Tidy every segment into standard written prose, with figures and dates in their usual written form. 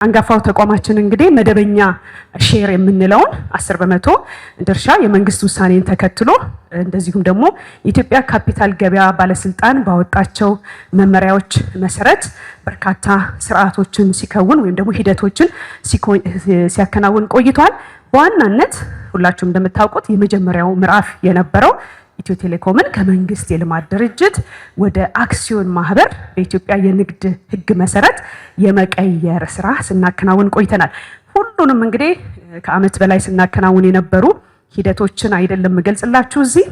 አንጋፋው ተቋማችን እንግዲህ መደበኛ ሼር የምንለውን 10% ድርሻ የመንግስት ውሳኔን ተከትሎ እንደዚሁም ደግሞ የኢትዮጵያ ካፒታል ገበያ ባለስልጣን ባወጣቸው መመሪያዎች መሰረት በርካታ ስርዓቶችን ሲከውን ወይም ደግሞ ሂደቶችን ሲያከናውን ቆይቷል። በዋናነት ሁላችሁም እንደምታውቁት የመጀመሪያው ምዕራፍ የነበረው ኢትዮ ቴሌኮምን ከመንግስት የልማት ድርጅት ወደ አክሲዮን ማህበር በኢትዮጵያ የንግድ ህግ መሰረት የመቀየር ስራ ስናከናውን ቆይተናል። ሁሉንም እንግዲህ ከአመት በላይ ስናከናውን የነበሩ ሂደቶችን አይደለም መገልጽላችሁ እዚህ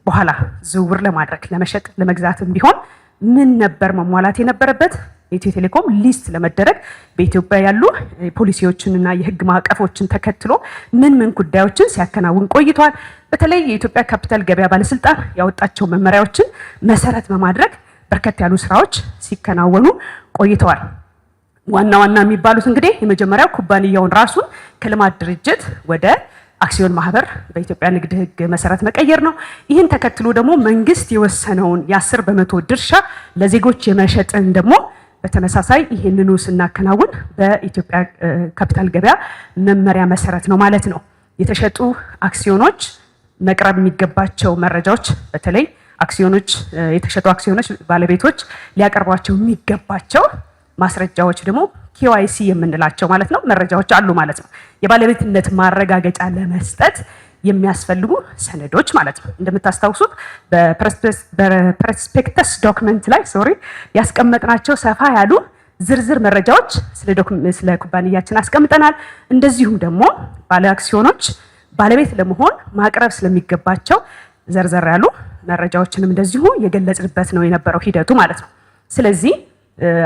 በኋላ ዝውውር ለማድረግ ለመሸጥ ለመግዛትም ቢሆን ምን ነበር መሟላት የነበረበት ኢትዮ ቴሌኮም ሊስት ለመደረግ በኢትዮጵያ ያሉ ፖሊሲዎችንና የህግ ማዕቀፎችን ተከትሎ ምን ጉዳዮችን ሲያከናውን ቆይቷል። በተለይ የኢትዮጵያ ካፒታል ገበያ ባለስልጣን ያወጣቸው መመሪያዎችን መሰረት በማድረግ በርከት ያሉ ስራዎች ሲከናወኑ ቆይተዋል። ዋና የሚባሉት እንግዲህ የመጀመሪያው ኩባንያውን ራሱን ከልማት ድርጅት ወደ አክሲዮን ማህበር በኢትዮጵያ ንግድ ህግ መሰረት መቀየር ነው። ይህን ተከትሎ ደግሞ መንግስት የወሰነውን የ10% ድርሻ ለዜጎች የመሸጥን ደግሞ በተመሳሳይ ይሄንኑ ስናከናውን በኢትዮጵያ ካፒታል ገበያ መመሪያ መሰረት ነው ማለት ነው። የተሸጡ አክሲዮኖች መቅረብ የሚገባቸው መረጃዎች በተለይ አክሲዮኖች የተሸጡ አክሲዮኖች ባለቤቶች ሊያቀርቧቸው የሚገባቸው ማስረጃዎች ደግሞ KYC የምንላቸው ማለት ነው መረጃዎች አሉ ማለት ነው። የባለቤትነት ማረጋገጫ ለመስጠት የሚያስፈልጉ ሰነዶች ማለት ነው። እንደምታስታውሱት በፕሮስፔክተስ ዶክመንት ላይ ያስቀመጥናቸው ሰፋ ያሉ ዝርዝር መረጃዎች ስለ ኩባንያችን አስቀምጠናል። እንደዚሁም ደግሞ ባለ አክሲዮኖች ባለቤት ለመሆን ማቅረብ ስለሚገባቸው ዘርዘር ያሉ መረጃዎችንም እንደዚሁ የገለጽንበት ነው የነበረው ሂደቱ ማለት ነው። ስለዚህ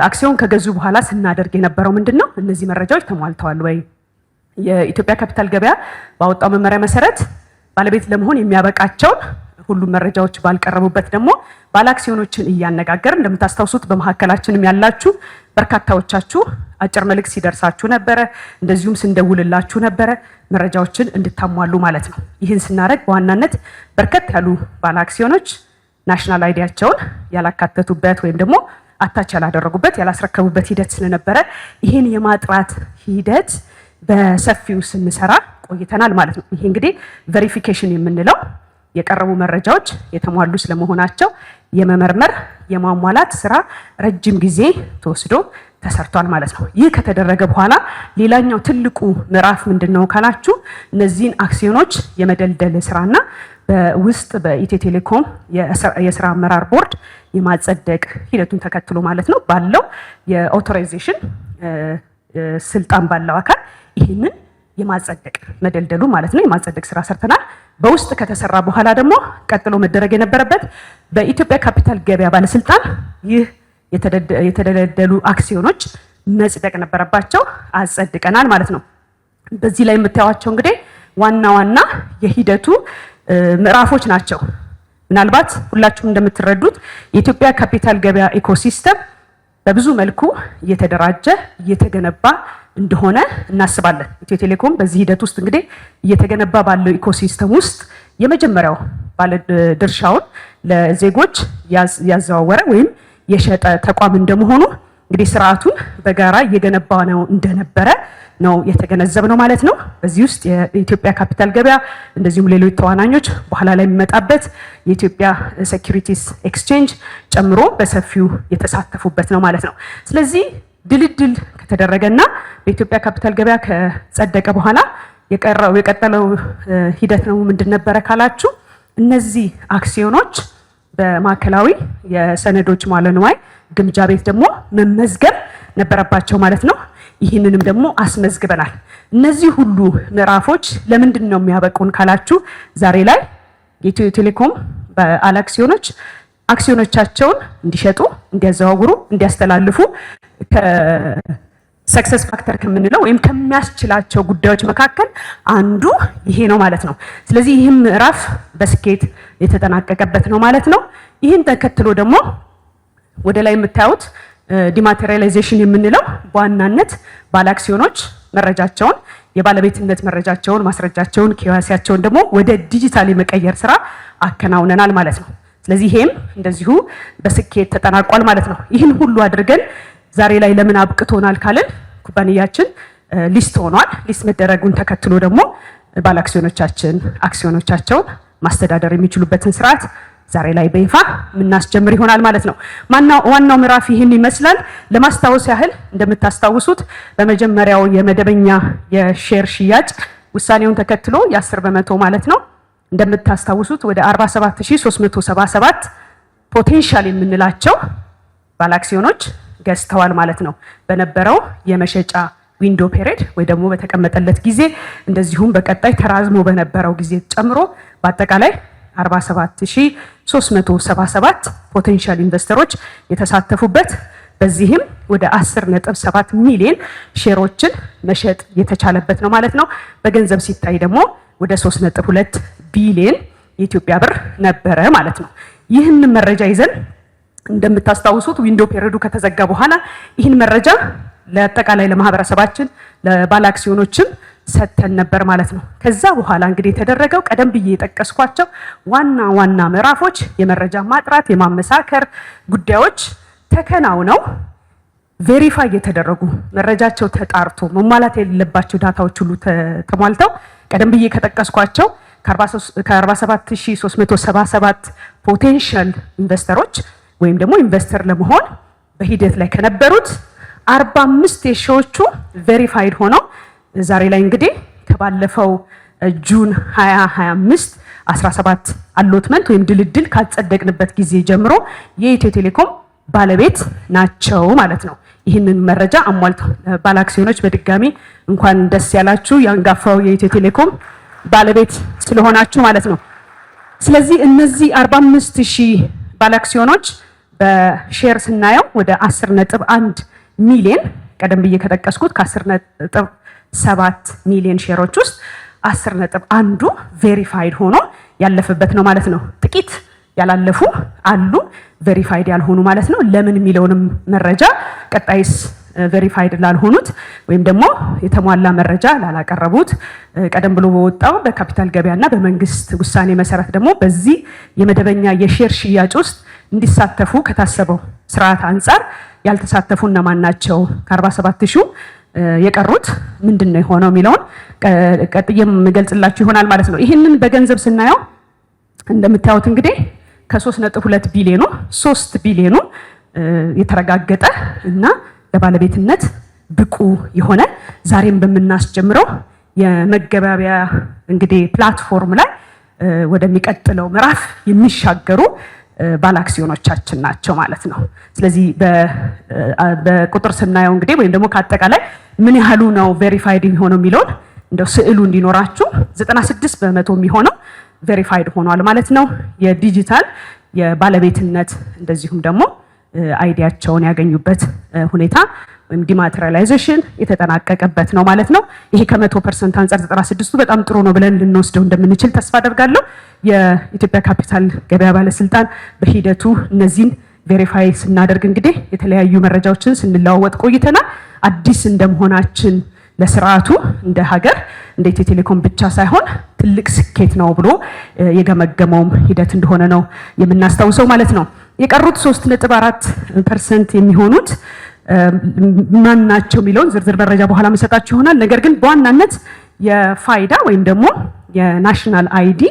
አክሲዮን ከገዙ በኋላ ስናደርግ የነበረው ምንድነው? እነዚህ መረጃዎች ተሟልተዋል ወይ? የኢትዮጵያ ካፒታል ገበያ ባወጣው መመሪያ መሰረት ባለቤት ለመሆን የሚያበቃቸው ሁሉ መረጃዎች ባልቀረቡበት ደግሞ ባለ አክሲዮኖችን እያነጋገር እንደምታስታውሱት በመሐከላችንም ያላችሁ በርካታዎቻችሁ አጭር መልእክት ሲደርሳችሁ ነበረ፣ እንደዚሁም ስንደውልላችሁ ነበረ መረጃዎችን እንድታሟሉ ማለት ነው። ይህን ስናደርግ በዋናነት በርከት ያሉ ባለ አክሲዮኖች ናሽናል አይዲያቸውን ያላካተቱበት ወይም ደግሞ አታች ያላደረጉበት ያላስረከቡበት ሂደት ስለነበረ ይህን የማጥራት ሂደት በሰፊው ስንሰራ ቆይተናል ማለት ነው። ይሄ እንግዲህ ቬሪፊኬሽን የምንለው የቀረቡ መረጃዎች የተሟሉ ስለመሆናቸው የመመርመር የማሟላት ስራ ረጅም ጊዜ ተወስዶ ተሰርቷል ማለት ነው። ይህ ከተደረገ በኋላ ሌላኛው ትልቁ ምዕራፍ ምንድነው ካላችሁ እነዚህን አክሲዮኖች የመደልደል ስራና በውስጥ በኢትዮ ቴሌኮም የስራ አመራር ቦርድ የማጸደቅ ሂደቱን ተከትሎ ማለት ነው ባለው የኦቶራይዜሽን ስልጣን ባለው አካል ይህንን የማጸደቅ መደልደሉ ማለት ነው የማጸደቅ ስራ ሰርተናል። በውስጥ ከተሰራ በኋላ ደግሞ ቀጥሎ መደረግ የነበረበት በኢትዮጵያ ካፒታል ገበያ ባለስልጣን ይህ የተደለደሉ አክሲዮኖች መጽደቅ ነበረባቸው። አጸድቀናል ማለት ነው። በዚህ ላይ የምታዩዋቸው እንግዲህ ዋና የሂደቱ ምዕራፎች ናቸው። ምናልባት ሁላችሁም እንደምትረዱት የኢትዮጵያ ካፒታል ገበያ ኢኮሲስተም በብዙ መልኩ እየተደራጀ እየተገነባ እንደሆነ እናስባለን። ኢትዮ ቴሌኮም በዚህ ሂደት ውስጥ እንግዲህ እየተገነባ ባለው ኢኮሲስተም ውስጥ የመጀመሪያው ባለ ድርሻውን ለዜጎች ያዘዋወረ ወይም የሸጠ ተቋም እንደመሆኑ እንግዲህ ስርዓቱን በጋራ እየገነባ ነው እንደነበረ ነው የተገነዘብነው ማለት ነው። በዚህ ውስጥ የኢትዮጵያ ካፒታል ገበያ እንደዚሁም ሌሎች ተዋናኞች በኋላ ላይ የሚመጣበት የኢትዮጵያ ሴኩሪቲስ ኤክስቼንጅ ጨምሮ በሰፊው የተሳተፉበት ነው ማለት ነው። ስለዚህ ድልድል ከተደረገና በኢትዮጵያ ካፒታል ገበያ ከጸደቀ በኋላ የቀጠለው ሂደት ነው ምንድን ነበረ ካላችሁ እነዚህ አክሲዮኖች በማዕከላዊ የሰነዶች መዋዕለ ንዋይ ግምጃ ቤት ደግሞ መመዝገብ ነበረባቸው ማለት ነው። ይህንንም ደግሞ አስመዝግበናል። እነዚህ ሁሉ ምዕራፎች ለምንድን ነው የሚያበቁን ካላችሁ ዛሬ ላይ የኢትዮ ቴሌኮም ባለ አክሲዮኖች አክሲዮኖቻቸውን እንዲሸጡ፣ እንዲያዘዋውሩ፣ እንዲያስተላልፉ ከሰክሰስ ፋክተር ከምንለው ወይም ከሚያስችላቸው ጉዳዮች መካከል አንዱ ይሄ ነው ማለት ነው። ስለዚህ ይህም ምዕራፍ በስኬት የተጠናቀቀበት ነው ማለት ነው። ይህን ተከትሎ ደግሞ ወደ ላይ የምታዩት ዲማቴሪያላይዜሽን የምንለው በዋናነት ባለ አክሲዮኖች መረጃቸውን የባለቤትነት መረጃቸውን ማስረጃቸውን KYCያቸውን ደግሞ ወደ ዲጂታል የመቀየር ስራ አከናውነናል ማለት ነው። ስለዚህ ይሄም እንደዚሁ በስኬት ተጠናቋል ማለት ነው። ይህን ሁሉ አድርገን ዛሬ ላይ ለምን አብቅቶናል ካልን ኩባንያችን ሊስት ሆኗል። ሊስት መደረጉን ተከትሎ ደግሞ ባለአክሲዮኖቻችን አክሲዮኖቻቸውን ማስተዳደር የሚችሉበትን ስርዓት ዛሬ ላይ በይፋ የምናስጀምር ይሆናል ማለት ነው። ዋናው ምዕራፍ ይህን ይመስላል። ለማስታወስ ያህል እንደምታስታውሱት በመጀመሪያው የመደበኛ የሼር ሽያጭ ውሳኔውን ተከትሎ የ10% ማለት ነው እንደምታስታውሱት ወደ 47377 ፖቴንሻል የምንላቸው ባለአክሲዮኖች ገዝተዋል ማለት ነው። በነበረው የመሸጫ ዊንዶ ፔሪድ ወይ ደግሞ በተቀመጠለት ጊዜ እንደዚሁም በቀጣይ ተራዝሞ በነበረው ጊዜ ጨምሮ በአጠቃላይ 47377 ፖቴንሻል ኢንቨስተሮች የተሳተፉበት በዚህም ወደ 10.7 ሚሊዮን ሼሮችን መሸጥ የተቻለበት ነው ማለት ነው። በገንዘብ ሲታይ ደግሞ ወደ 3.2 ቢሊዮን የኢትዮጵያ ብር ነበረ ማለት ነው። ይህን መረጃ ይዘን እንደምታስታውሱት ዊንዶ ፔሪዱ ከተዘጋ በኋላ ይህን መረጃ ለአጠቃላይ ለማህበረሰባችን ለባለ አክሲዮኖችም ሰተን ነበር ማለት ነው። ከዛ በኋላ እንግዲህ የተደረገው ቀደም ብዬ የጠቀስኳቸው ዋና ምዕራፎች የመረጃ ማጥራት የማመሳከር ጉዳዮች ተከናውነው ቬሪፋይ የተደረጉ መረጃቸው ተጣርቶ መሟላት የሌለባቸው ዳታዎች ሁሉ ተሟልተው ቀደም ብዬ ከጠቀስኳቸው ከ47377 ፖቴንሻል ኢንቨስተሮች ወይም ደግሞ ኢንቨስተር ለመሆን በሂደት ላይ ከነበሩት 45 የሺዎቹ ቬሪፋይድ ሆነው ዛሬ ላይ እንግዲህ ከባለፈው ጁን 2025 17 አሎትመንት ወይም ድልድል ካጸደቅንበት ጊዜ ጀምሮ የኢትዮ ቴሌኮም ባለቤት ናቸው ማለት ነው። ይህንን መረጃ አሟልተው ባለአክሲዮኖች በድጋሚ እንኳን ደስ ያላችሁ ያንጋፋው የኢትዮ ቴሌኮም ባለቤት ስለሆናችሁ ማለት ነው። ስለዚህ እነዚህ 45000 ባለአክሲዮኖች በሼር ስናየው ወደ 10.1 ሚሊዮን ቀደም ብዬ ከጠቀስኩት ከ10.7 ሚሊዮን ሼሮች ውስጥ 10.1ዱ ቬሪፋይድ ሆኖ ያለፈበት ነው ማለት ነው። ጥቂት ያላለፉ አሉ ቬሪፋይድ ያልሆኑ ማለት ነው። ለምን የሚለውንም መረጃ ቀጣይስ ቬሪፋይድ ላልሆኑት ወይም ደግሞ የተሟላ መረጃ ላላቀረቡት ቀደም ብሎ በወጣው በካፒታል ገበያና በመንግስት ውሳኔ መሰረት ደግሞ በዚህ የመደበኛ የሼር ሽያጭ ውስጥ እንዲሳተፉ ከታሰበው ስርዓት አንፃር ያልተሳተፉ እነማን ናቸው? ከ47000 የቀሩት ምንድነው የሆነው የሚለውን ቀጥዬም ገልጽላችሁ ይሆናል ማለት ነው። ይህንን በገንዘብ ስናየው እንደምታዩት እንግዲህ ከ3.2 ቢሊዮኑ 3 ቢሊዮኑ የተረጋገጠ እና ለባለቤትነት ብቁ የሆነ ዛሬም በምናስጀምረው የመገበያያ እንግዲህ ፕላትፎርም ላይ ወደሚቀጥለው ምዕራፍ የሚሻገሩ ባለአክሲዮኖቻችን ናቸው ማለት ነው። ስለዚህ በቁጥር ስናየው እንግዲህ ወይም ደግሞ ከአጠቃላይ ምን ያህሉ ነው ቬሪፋይድ የሚሆነው የሚለውን እንደው ስዕሉ እንዲኖራችሁ 96% የሚሆነው ቬሪፋይድ ሆኗል ማለት ነው። የዲጂታል የባለቤትነት እንደዚሁም ደግሞ አይዲያቸውን ያገኙበት ሁኔታ ወይም ዲማቴሪያላይዜሽን የተጠናቀቀበት ነው ማለት ነው። ይሄ ከ100% አንፃር 96ቱ በጣም ጥሩ ነው ብለን ልንወስደው እንደምንችል ተስፋ አደርጋለሁ። የኢትዮጵያ ካፒታል ገበያ ባለስልጣን በሂደቱ እነዚህን ቬሪፋይ ስናደርግ እንግዲህ የተለያዩ መረጃዎችን ስንለዋወጥ ቆይተናል። አዲስ እንደመሆናችን ለስርዓቱ እንደ ሀገር እንደ ኢትዮ ቴሌኮም ብቻ ሳይሆን ትልቅ ስኬት ነው ብሎ የገመገመውም ሂደት እንደሆነ ነው የምናስታውሰው ማለት ነው። የቀሩት 3.4% የሚሆኑት ማን ናቸው የሚለውን ዝርዝር መረጃ በኋላ መሰጣችሁ ይሆናል። ነገር ግን በዋናነት የፋይዳ ወይም ደግሞ የናሽናል አይዲ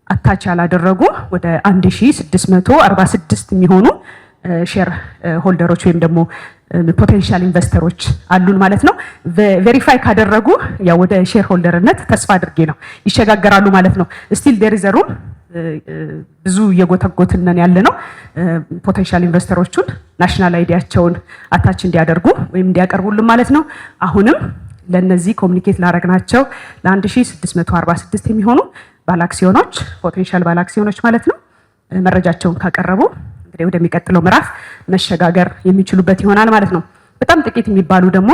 አታች ያላደረጉ ወደ 1646 የሚሆኑ ሼር ሆልደሮች ወይም ደግሞ ፖቴንሻል ኢንቨስተሮች አሉን ማለት ነው። ቬሪፋይ ካደረጉ ያው ወደ ሼር ሆልደርነት ተስፋ አድርጌ ነው ይሸጋገራሉ ማለት ነው። ስቲል ዴር ኢዝ ሩም ብዙ እየጎተጎትነን ያለ ነው። ፖቴንሻል ኢንቨስተሮቹን ናሽናል አይዲያቸውን አታች እንዲያደርጉ ወይም እንዲያቀርቡልን ማለት ነው። አሁንም ለነዚህ ኮሙኒኬት ላረግናቸው ለ1646 የሚሆኑ ባለአክሲዮኖች ፖቴንሻል ባለአክሲዮኖች ማለት ነው መረጃቸውን ካቀረቡ እንግዲህ ወደሚቀጥለው ምዕራፍ መሸጋገር የሚችሉበት ይሆናል ማለት ነው። በጣም ጥቂት የሚባሉ ደግሞ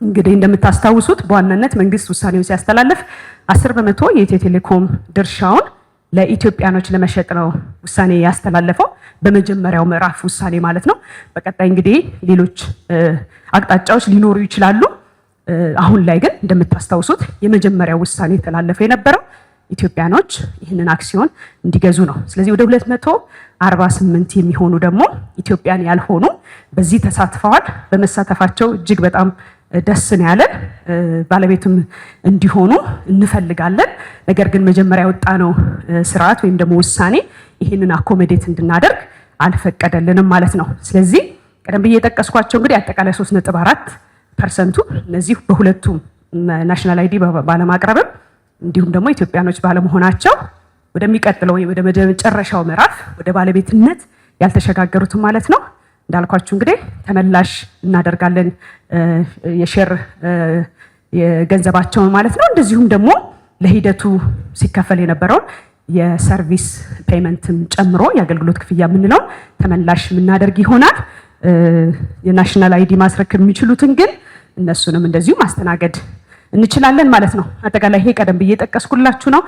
እንግዲህ እንደምታስታውሱት በዋናነት መንግስት ውሳኔውን ሲያስተላልፍ 10% የኢትዮ ቴሌኮም ድርሻውን ለኢትዮጵያኖች ለመሸጥ ነው ውሳኔ ያስተላለፈው በመጀመሪያው ምዕራፍ ውሳኔ ማለት ነው። በቀጣይ እንግዲህ ሌሎች አቅጣጫዎች ሊኖሩ ይችላሉ። አሁን ላይ ግን እንደምታስታውሱት የመጀመሪያው ውሳኔ ተላለፈ የነበረው ኢትዮጵያኖች ይህንን አክሲዮን እንዲገዙ ነው። ስለዚህ ወደ 248 የሚሆኑ ደግሞ ኢትዮጵያን ያልሆኑ በዚህ ተሳትፈዋል። በመሳተፋቸው እጅግ በጣም ደስ ነው ያለን። ባለቤትም እንዲሆኑ እንፈልጋለን። ነገር ግን መጀመሪያ የወጣነው ስርዓት ወይም ደግሞ ውሳኔ ይህንን አኮሞዴት እንድናደርግ አልፈቀደልንም ማለት ነው። ስለዚህ ቀደም ብዬ የጠቀስኳቸው እንግዲህ አጠቃላይ 3.4% እነዚህ በሁለቱም ናሽናል አይዲ ባለማቅረብም እንዲሁም ደግሞ ኢትዮጵያኖች ባለመሆናቸው ወደሚቀጥለው ወደ መጨረሻው ምዕራፍ ወደ ባለቤትነት ያልተሸጋገሩትም ማለት ነው። እንዳልኳችሁ እንግዲህ ተመላሽ እናደርጋለን የሼር የገንዘባቸውን ማለት ነው። እንደዚሁም ደግሞ ለሂደቱ ሲከፈል የነበረውን የሰርቪስ ፔመንትም ጨምሮ የአገልግሎት ክፍያ የምንለው ተመላሽ የምናደርግ ይሆናል። የናሽናል አይዲ ማስረከብ የሚችሉትን ግን እነሱንም እንደዚሁ ማስተናገድ እንችላለን ማለት ነው። አጠቃላይ ይሄ ቀደም ብዬ ጠቀስኩላችሁ ነው።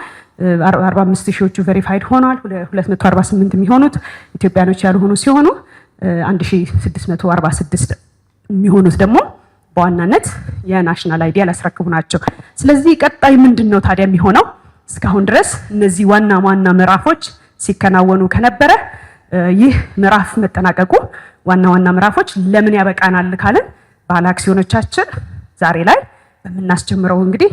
45 ሺዎቹ ቬሪፋይድ ሆኗል። 248 የሚሆኑት ኢትዮጵያኖች ያልሆኑ ሲሆኑ 1646 የሚሆኑት ደግሞ በዋናነት የናሽናል አይዲ ያላስረክቡ ናቸው። ስለዚህ ቀጣይ ምንድነው ታዲያ የሚሆነው? እስካሁን ድረስ እነዚህ ዋና ምዕራፎች ሲከናወኑ ከነበረ ይህ ምዕራፍ መጠናቀቁ ዋና ምዕራፎች ለምን ያበቃናል ካልን ባለ አክሲዮኖቻችን ዛሬ ላይ በምናስጀምረው እንግዲህ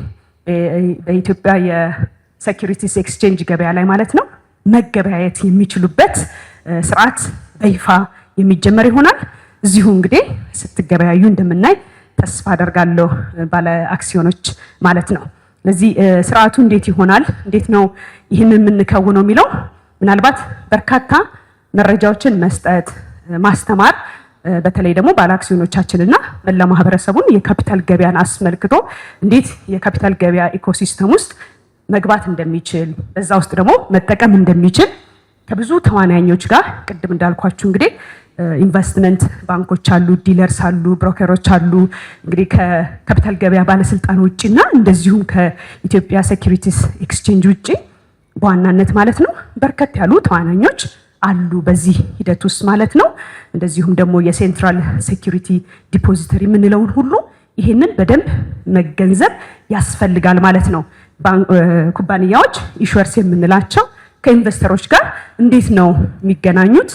በኢትዮጵያ የሴኩሪቲስ ኤክስቼንጅ ገበያ ላይ ማለት ነው መገበያየት የሚችሉበት ስርዓት በይፋ የሚጀመር ይሆናል። እዚሁ እንግዲህ ስትገበያዩ እንደምናይ ተስፋ አደርጋለሁ ባለ አክሲዮኖች ማለት ነው። ለዚህ ስርዓቱ እንዴት ይሆናል፣ እንዴት ነው ይህንን የምንከውነው የሚለው ምናልባት በርካታ መረጃዎችን መስጠት ማስተማር በተለይ ደግሞ ባለ አክሲዮኖቻችንና መላ ማህበረሰቡን የካፒታል ገበያን አስመልክቶ እንዴት የካፒታል ገበያ ኢኮሲስተም ውስጥ መግባት እንደሚችል በዛ ውስጥ ደግሞ መጠቀም እንደሚችል ከብዙ ተዋናኞች ጋር ቅድም እንዳልኳችሁ እንግዲህ ኢንቨስትመንት ባንኮች አሉ፣ ዲለርስ አሉ፣ ብሮከሮች አሉ። እንግዲህ ከካፒታል ገበያ ባለስልጣን ውጪና እንደዚሁም ከኢትዮጵያ ሴኩሪቲስ ኤክስቼንጅ ውጪ በዋናነት ማለት ነው በርከት ያሉ ተዋናኞች አሉ በዚህ ሂደት ውስጥ ማለት ነው። እንደዚሁም ደግሞ የሴንትራል ሴኩሪቲ ዲፖዚተሪ የምንለውን ሁሉ ይሄንን በደንብ መገንዘብ ያስፈልጋል ማለት ነው። ኩባንያዎች ኢሹዌርስ የምንላቸው ከኢንቨስተሮች ጋር እንዴት ነው የሚገናኙት?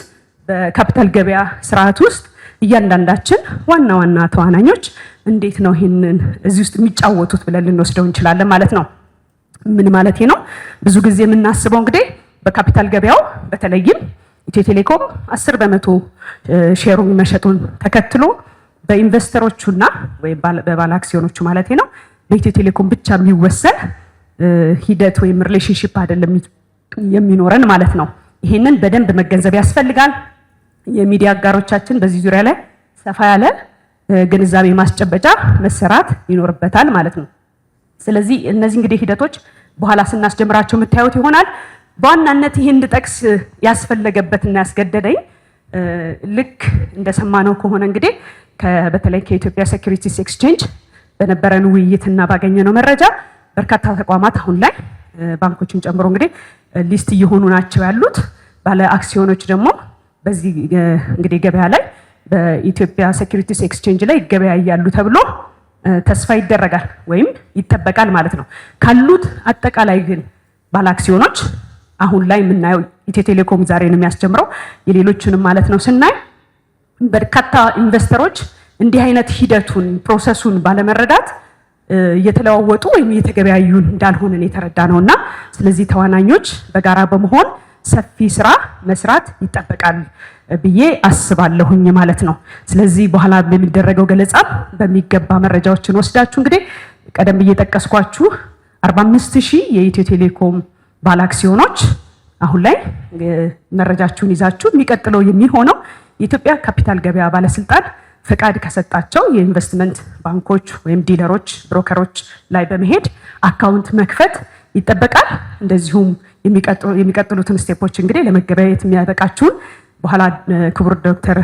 በካፒታል ገበያ ስርዓት ውስጥ እያንዳንዳችን ዋና ተዋናኞች እንዴት ነው ይሄንን እዚህ ውስጥ የሚጫወቱት ብለን ልንወስደው እንችላለን ማለት ነው። ምን ማለት ነው? ብዙ ጊዜ የምናስበው እንግዲህ በካፒታል ገበያው በተለይም ኢትዮ ቴሌኮም 10% ሼሩን መሸጡን ተከትሎ በኢንቨስተሮቹና ወይ በባለ አክሲዮኖቹ ማለት ነው በኢትዮ ቴሌኮም ብቻ የሚወሰን ሂደት ወይም ሪሌሽንሺፕ አይደለም የሚኖረን ማለት ነው። ይሄንን በደንብ መገንዘብ ያስፈልጋል። የሚዲያ አጋሮቻችን በዚህ ዙሪያ ላይ ሰፋ ያለ ግንዛቤ ማስጨበጫ መሰራት ይኖርበታል ማለት ነው። ስለዚህ እነዚህ እንግዲህ ሂደቶች በኋላ ስናስጀምራቸው የምታዩት ይሆናል። በዋናነት ይሄን እንድጠቅስ ያስፈለገበትና ያስገደደኝ ልክ እንደሰማነው ከሆነ እንግዲህ በተለይ ከኢትዮጵያ ሴኩሪቲስ ኤክስቼንጅ በነበረን ውይይትና ባገኘነው መረጃ በርካታ ተቋማት አሁን ላይ ባንኮችን ጨምሮ እንግዲህ ሊስት እየሆኑ ናቸው ያሉት። ባለ አክሲዮኖች ደግሞ በዚህ እንግዲህ ገበያ ላይ በኢትዮጵያ ሴኩሪቲስ ኤክስቼንጅ ላይ ይገበያያሉ ተብሎ ተስፋ ይደረጋል ወይም ይጠበቃል ማለት ነው። ካሉት አጠቃላይ ግን ባለ አክሲዮኖች አሁን ላይ የምናየው ኢትዮ ቴሌኮም ዛሬ ነው የሚያስጀምረው የሌሎችንም ማለት ነው ስናይ በርካታ ኢንቨስተሮች እንዲህ አይነት ሂደቱን ፕሮሰሱን ባለመረዳት እየተለዋወጡ ወይም እየተገበያዩ እንዳልሆነን የተረዳ ነውና ስለዚህ ተዋናኞች በጋራ በመሆን ሰፊ ስራ መስራት ይጠበቃል ብዬ አስባለሁኝ ማለት ነው። ስለዚህ በኋላ በሚደረገው ገለጻ በሚገባ መረጃዎችን ወስዳችሁ እንግዲህ ቀደም ብዬ ጠቀስኳችሁ 45000 የኢትዮ ቴሌኮም ባለ አክሲዮኖች አሁን ላይ መረጃችሁን ይዛችሁ የሚቀጥለው የሚሆነው የኢትዮጵያ ካፒታል ገበያ ባለስልጣን ፈቃድ ከሰጣቸው የኢንቨስትመንት ባንኮች ወይም ዲለሮች ብሮከሮች ላይ በመሄድ አካውንት መክፈት ይጠበቃል። እንደዚሁም የሚቀጥሉትን ስቴፖች እንግዲህ ለመገበያየት የሚያበቃችሁን በኋላ ክቡር ዶክተር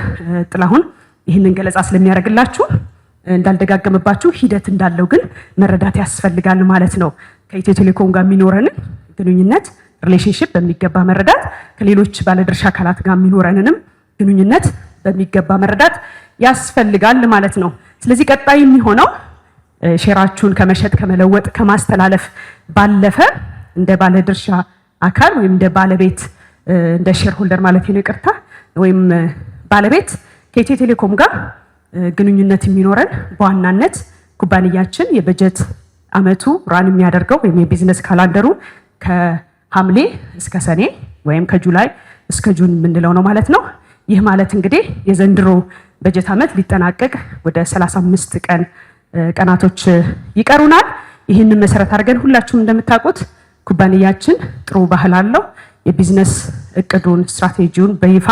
ጥላሁን ይህንን ገለጻ ስለሚያደርግላችሁ እንዳልደጋገምባችሁ ሂደት እንዳለው ግን መረዳት ያስፈልጋል ማለት ነው። ከኢትዮ ቴሌኮም ጋር የሚኖረንን ግንኙነት ሪሌሽንሺፕ በሚገባ መረዳት፣ ከሌሎች ባለድርሻ አካላት ጋር የሚኖረንንም ግንኙነት በሚገባ መረዳት ያስፈልጋል ማለት ነው። ስለዚህ ቀጣይ የሚሆነው ሼራችሁን ከመሸጥ ከመለወጥ ከማስተላለፍ ባለፈ እንደ ባለድርሻ አካል ወይም እንደ ባለቤት እንደ ሼር ሆልደር ማለት ነው ይቅርታ ወይም ባለቤት ከኢትዮ ቴሌኮም ጋር ግንኙነት የሚኖረን በዋናነት ኩባንያችን የበጀት አመቱ ራን የሚያደርገው ወይም የቢዝነስ ካላንደሩ ከሐምሌ እስከ ሰኔ ወይም ከጁላይ እስከ ጁን የምንለው ነው ማለት ነው። ይህ ማለት እንግዲህ የዘንድሮ በጀት አመት ሊጠናቀቅ ወደ 35 ቀናቶች ይቀሩናል። ይህንን መሰረት አድርገን ሁላችሁም እንደምታውቁት ኩባንያችን ጥሩ ባህል አለው። የቢዝነስ እቅዱን ስትራቴጂውን በይፋ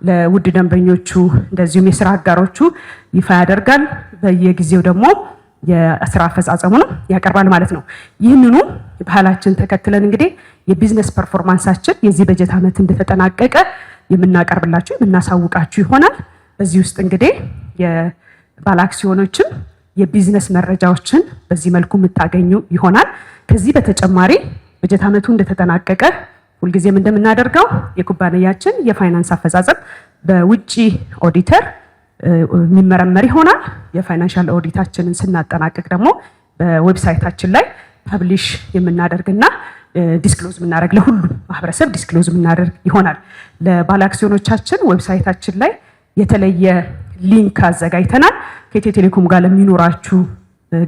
ለውድ ደንበኞቹ እንደዚሁም የስራ አጋሮቹ ይፋ ያደርጋል። በየጊዜው ደግሞ የስራ አፈጻጸሙን ያቀርባል ማለት ነው። ይህንኑ ባህላችን ተከትለን እንግዲህ የቢዝነስ ፐርፎርማንሳችን የዚህ በጀት አመት እንደተጠናቀቀ የምናቀርብላችሁ የምናሳውቃችሁ ይሆናል። በዚህ ውስጥ እንግዲህ የባለ አክሲዮኖችም የቢዝነስ መረጃዎችን በዚህ መልኩ የምታገኙ ይሆናል። ከዚህ በተጨማሪ በጀት አመቱ እንደተጠናቀቀ ሁልጊዜም እንደምናደርገው የኩባንያችን የፋይናንስ አፈጻጸም በውጪ ኦዲተር የሚመረመር ይሆናል። የፋይናንሻል ኦዲታችንን ስናጠናቅቅ ደግሞ በዌብሳይታችን ላይ ፐብሊሽ የምናደርግና ዲስክሎዝ የምናደርግ ለሁሉም ማህበረሰብ ዲስክሎዝ የምናደርግ ይሆናል። ለባለ አክሲዮኖቻችን ዌብሳይታችን ላይ የተለየ ሊንክ አዘጋጅተናል። ከኢትዮ ቴሌኮም ጋር ለሚኖራችሁ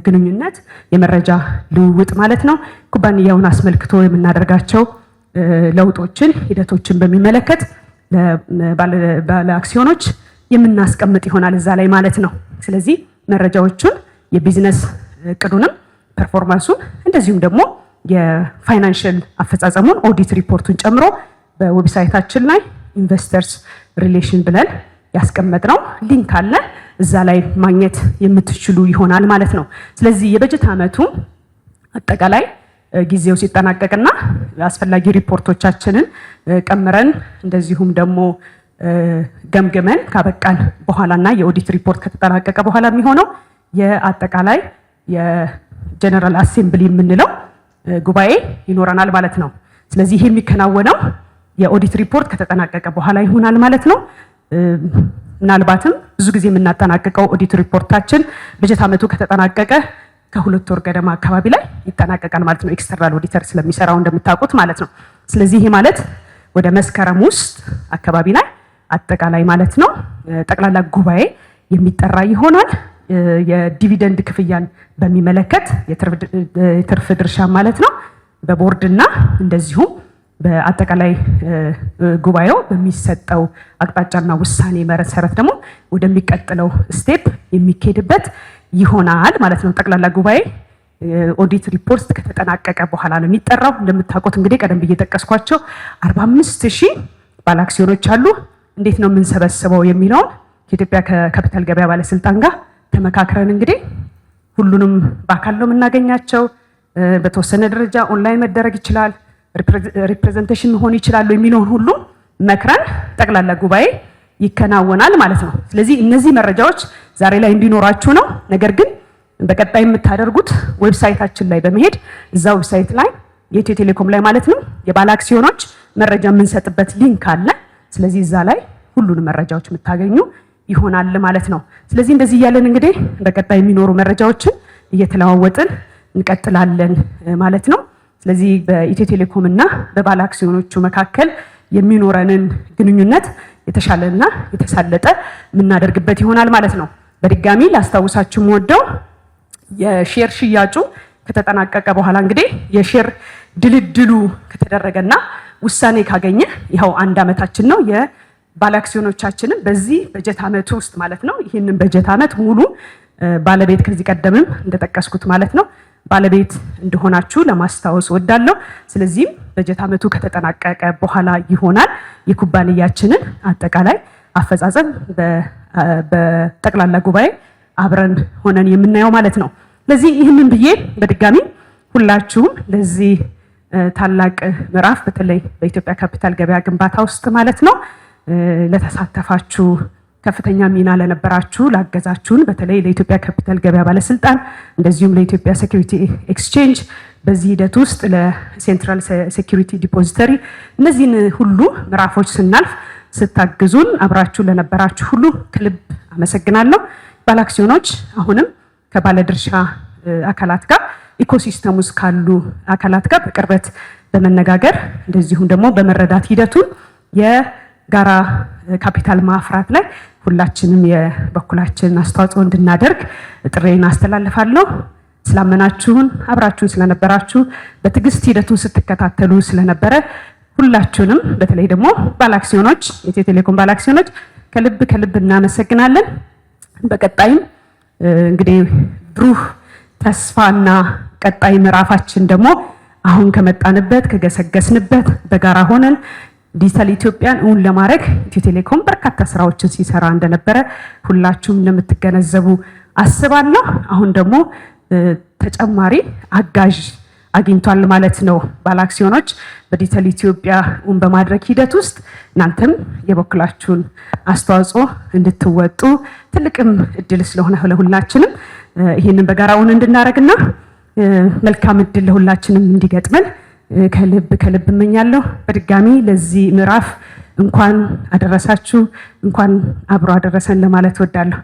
ግንኙነት የመረጃ ልውውጥ ማለት ነው። ኩባንያውን አስመልክቶ የምናደርጋቸው ለውጦችን ሂደቶችን በሚመለከት ባለ አክሲዮኖች የምናስቀምጥ ይሆናል እዛ ላይ ማለት ነው። ስለዚህ መረጃዎቹን የቢዝነስ እቅዱንም ፐርፎርማንሱን እንደዚሁም ደግሞ የፋይናንሻል አፈጻጸሙን ኦዲት ሪፖርቱን ጨምሮ በዌብሳይታችን ላይ ኢንቨስተርስ ሪሌሽን ብለን ያስቀመጥነው ሊንክ አለ። እዛ ላይ ማግኘት የምትችሉ ይሆናል ማለት ነው። ስለዚህ የበጀት አመቱ አጠቃላይ ጊዜው ሲጠናቀቅና አስፈላጊ ሪፖርቶቻችንን ቀምረን እንደዚሁም ደግሞ ገምገመን ካበቃን በኋላና የኦዲት ሪፖርት ከተጠናቀቀ በኋላ የሚሆነው የአጠቃላይ የጀነራል አሴምብሊ የምንለው ጉባኤ ይኖረናል ማለት ነው። ስለዚህ ይሄ የሚከናወነው የኦዲት ሪፖርት ከተጠናቀቀ በኋላ ይሆናል ማለት ነው። ምናልባትም ብዙ ጊዜ የምናጠናቀቀው ኦዲት ሪፖርታችን በጀት አመቱ ከተጠናቀቀ ከ2 ወር ገደማ አካባቢ ላይ ይጠናቀቃል ማለት ነው። ኤክስተርናል ኦዲተር ስለሚሰራው እንደምታውቁት ማለት ነው። ስለዚህ ይሄ ማለት ወደ መስከረም ውስጥ አካባቢ ላይ አጠቃላይ ማለት ነው ጠቅላላ ጉባኤ የሚጠራ ይሆናል። የዲቪደንድ ክፍያን በሚመለከት የትርፍ ድርሻ ማለት ነው በቦርድና እንደዚሁም በአጠቃላይ ጉባኤው በሚሰጠው አቅጣጫና ውሳኔ መሰረት ደግሞ ወደሚቀጥለው ስቴፕ የሚኬድበት ይሆናል ማለት ነው። ጠቅላላ ጉባኤ ኦዲት ሪፖርት ከተጠናቀቀ በኋላ ነው የሚጠራው። እንደምታውቁት እንግዲህ ቀደም ብዬ ጠቀስኳቸው 45000 ባለ አክሲዮኖች አሉ። እንዴት ነው የምንሰበስበው የሚለውን ከኢትዮጵያ ካፒታል ገበያ ባለስልጣን ጋር ተመካክረን እንግዲህ ሁሉንም በአካል ነው የምናገኛቸው። በተወሰነ ደረጃ ኦንላይን መደረግ ይችላል፣ ሪፕሬዘንቴሽን መሆን ይችላል የሚለውን ሁሉ መክረን ጠቅላላ ጉባኤ ይከናወናል ማለት ነው። ስለዚህ እነዚህ መረጃዎች ዛሬ ላይ እንዲኖራችሁ ነው። ነገር ግን በቀጣይ የምታደርጉት ዌብሳይታችን ላይ በመሄድ እዛ ዌብሳይት ላይ የኢትዮ ቴሌኮም ላይ ማለት ነው የባለ አክሲዮኖች መረጃ የምንሰጥበት ሊንክ አለ። ስለዚህ እዛ ላይ ሁሉንም መረጃዎች የምታገኙ ይሆናል ማለት ነው። ስለዚህ እንደዚህ እያለን እንግዲህ በቀጣይ የሚኖሩ መረጃዎችን እየተለዋወጥን እንቀጥላለን ማለት ነው። ስለዚህ በኢትዮ ቴሌኮም እና በባለ አክሲዮኖቹ መካከል የሚኖረንን ግንኙነት የተሻለና የተሳለጠ የምናደርግበት ይሆናል ማለት ነው። በድጋሚ ላስታውሳችሁ የምወደው የሼር ሽያጩ ከተጠናቀቀ በኋላ እንግዲህ የሼር ድልድሉ ከተደረገና ውሳኔ ካገኘ ይኸው 1 አመታችን ነው። የባለ አክሲዮኖቻችንን በዚህ በጀት አመቱ ውስጥ ማለት ነው ይህንን በጀት አመት ሙሉ ባለቤት ከዚህ ቀደምም እንደጠቀስኩት ማለት ነው ባለቤት እንደሆናችሁ ለማስታወስ ወዳለሁ። ስለዚህ በጀት አመቱ ከተጠናቀቀ በኋላ ይሆናል የኩባንያችንን አጠቃላይ አፈጻጸም በጠቅላላ ጉባኤ አብረን ሆነን የምናየው ማለት ነው። ስለዚህ ይህንን ብዬ በድጋሚ ሁላችሁም ለዚህ ታላቅ ምዕራፍ በተለይ በኢትዮጵያ ካፒታል ገበያ ግንባታ ውስጥ ማለት ነው ለተሳተፋችሁ ከፍተኛ ሚና ለነበራችሁ ላገዛችሁን በተለይ ለኢትዮጵያ ካፒታል ገበያ ባለስልጣን እንደዚሁም ለኢትዮጵያ ሴኩሪቲ ኤክስቼንጅ በዚህ ሂደት ውስጥ ለሴንትራል ሴኩሪቲ ዲፖዚተሪ እነዚህን ሁሉ ምዕራፎች ስናልፍ ስታግዙን አብራችሁ ለነበራችሁ ሁሉ ከልብ አመሰግናለሁ። ባለ አክሲዮኖች አሁንም ከባለድርሻ አካላት ጋር ኢኮሲስተም ውስጥ ካሉ አካላት ጋር በቅርበት በመነጋገር እንደዚሁም ደግሞ በመረዳት ሂደቱን የጋራ ካፒታል ማፍራት ላይ ሁላችንም የበኩላችንን አስተዋጽኦ እንድናደርግ ጥሬን አስተላልፋለሁ። ስላመናችሁን አብራችሁን ስለነበራችሁ በትዕግስት ሂደቱን ስትከታተሉ ስለነበረ ሁላችሁንም በተለይ ደግሞ ባለአክሲዮኖች የኢትዮ ቴሌኮም ባለአክሲዮኖች ከልብ እናመሰግናለን። በቀጣይም እንግዲህ ብሩህ ተስፋና ቀጣይ ምዕራፋችን ደግሞ አሁን ከመጣንበት ከገሰገስንበት በጋራ ሆነን ዲጂታል ኢትዮጵያን እውን ለማድረግ ኢትዮ ቴሌኮም በርካታ ስራዎችን ሲሰራ እንደነበረ ሁላችሁም እንደምትገነዘቡ አስባለሁ። አሁን ደግሞ ተጨማሪ አጋዥ አግኝቷል ማለት ነው። ባለአክሲዮኖች በዲጂታል ኢትዮጵያ እውን በማድረግ ሂደት ውስጥ እናንተም የበኩላችሁን አስተዋጽኦ እንድትወጡ ትልቅም እድል ስለሆነ ለሁላችንም ይሄንን በጋራ እውን እንድናደርግና መልካም እድል ለሁላችንም እንዲገጥመን ከልብ እመኛለሁ። በድጋሚ ለዚህ ምዕራፍ እንኳን አደረሳችሁ እንኳን አብሮ አደረሰን ለማለት እወዳለሁ።